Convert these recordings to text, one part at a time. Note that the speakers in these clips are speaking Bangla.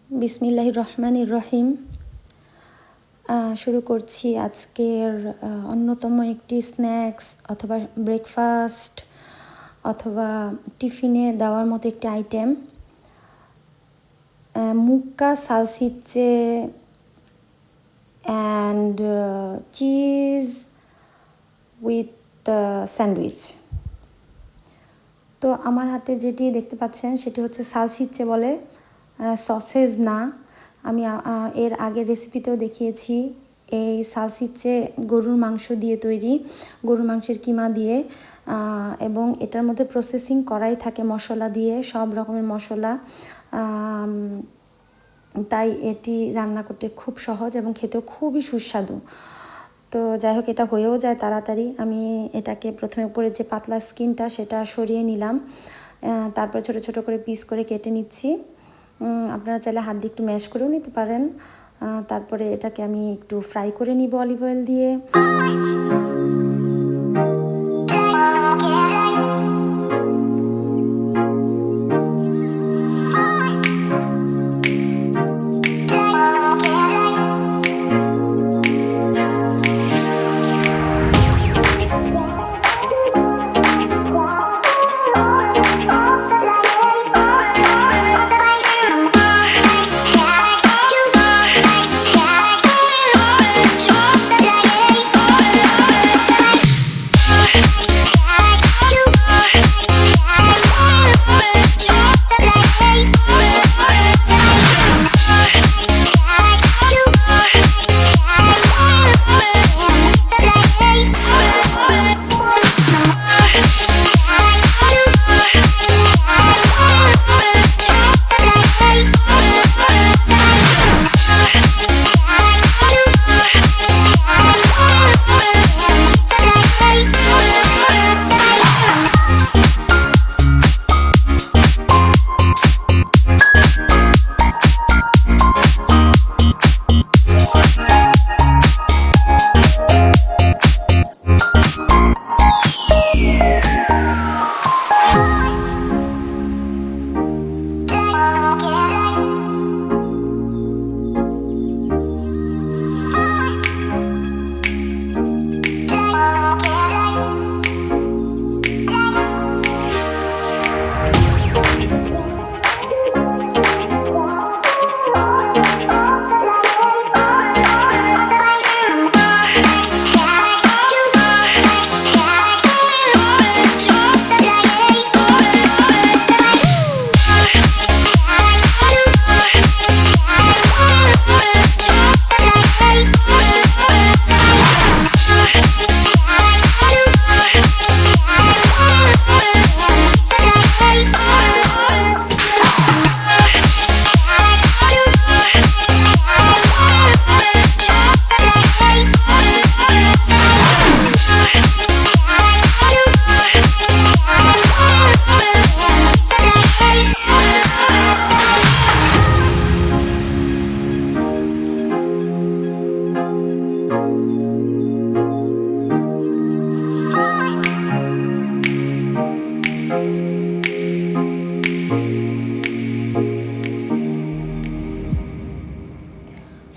বিসমিল্লাহির রহমানির রহিম। শুরু করছি আজকের অন্যতম একটি স্ন্যাক্স অথবা ব্রেকফাস্ট অথবা টিফিনে দেওয়ার মতো একটি আইটেম, মুক্কা সালসিচে অ্যান্ড চিজ উইথ স্যান্ডউইচ। তো আমার হাতে যেটি দেখতে পাচ্ছেন সেটি হচ্ছে সালসিচে বলে, সসেজ না। আমি এর আগের রেসিপিতেও দেখিয়েছি। এই সালসিচে গরুর মাংস দিয়ে তৈরি, গরুর মাংসের কিমা দিয়ে, এবং এটার মধ্যে প্রসেসিং করাই থাকে মশলা দিয়ে, সব রকমের মশলা। তাই এটি রান্না করতে খুব সহজ এবং খেতেও খুবই সুস্বাদু। তো যাই হোক, এটা হয়েও যায় তাড়াতাড়ি। আমি এটাকে প্রথমে উপরে যে পাতলা স্কিনটা সেটা সরিয়ে নিলাম, তারপর ছোট ছোট করে পিস করে কেটে নিচ্ছি। আপনারা চাইলে হাত দিয়ে একটু ম্যাশ করেও নিতে পারেন। তারপরে এটাকে আমি একটু ফ্রাই করে নিব অলিভ অয়েল দিয়ে।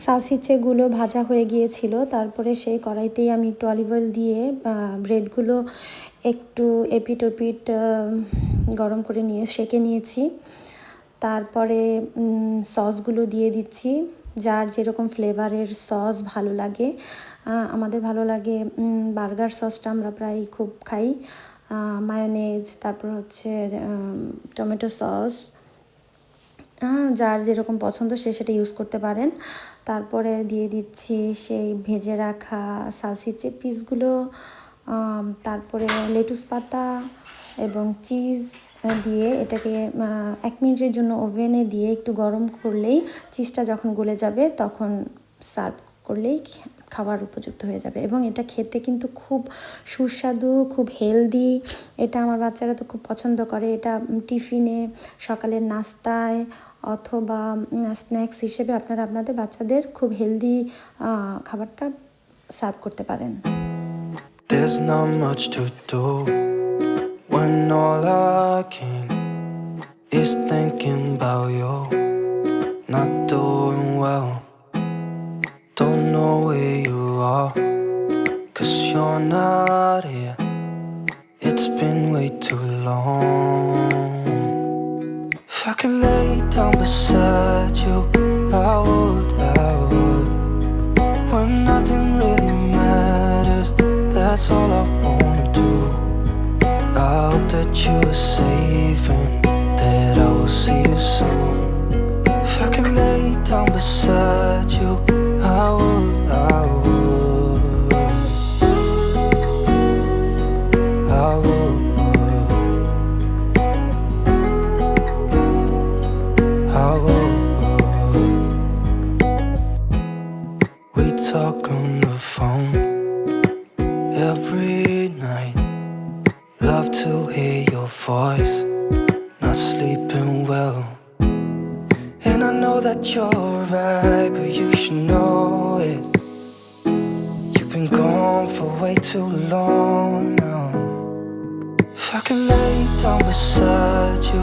সালসিচেগুলো ভাজা হয়ে গিয়েছিল, তারপরে সেই কড়াইতেই আমি একটু অলিভ অয়েল দিয়ে ব্রেডগুলো একটু এপিট ওপিট গরম করে নিয়ে সেঁকে নিয়েছি। তারপরে সসগুলো দিয়ে দিচ্ছি, যার যেরকম ফ্লেভারের সস ভালো লাগে। আমাদের ভালো লাগে বার্গার সসটা, আমরা প্রায় খুব খাই। মায়োনেজ, তারপর হচ্ছে টমেটো সস, যার যেরকম পছন্দ সে সেটা ইউজ করতে পারেন। তারপরে দিয়ে দিচ্ছি সেই ভেজে রাখা সালসিচে পিসগুলো, তারপরে লেটুস পাতা এবং চিজ দিয়ে এটাকে 1 মিনিটের জন্য ওভেনে দিয়ে একটু গরম করলেই, চিজটা যখন গলে যাবে তখন সার্ভ করলেই খাবার উপযুক্ত হয়ে যাবে। এবং এটা খেতে কিন্তু খুব সুস্বাদু, খুব হেলদি। এটা আমার বাচ্চারা তো খুব পছন্দ করে। এটা টিফিনে, সকালের নাস্তায় অথবা স্ন্যাক্স হিসেবে আপনারা আপনাদের বাচ্চাদের খুব হেলদি খাবারটা সার্ভ করতে পারেন। There's not much to do when all I can is thinking about you. not doing well. Don't know where you are, 'cause you're not here. It's been way too long. If I could lay down beside you, I would. When nothing really matters, that's all I wanna do. I hope that you are safe and that I will see you soon. If I could lay down beside you, I would. I would. We talk on the phone every night. Love to hear your voice. Not sleeping well. And I know that you're right, but you should know it. You've been gone for way too long now. If I could lay down beside you,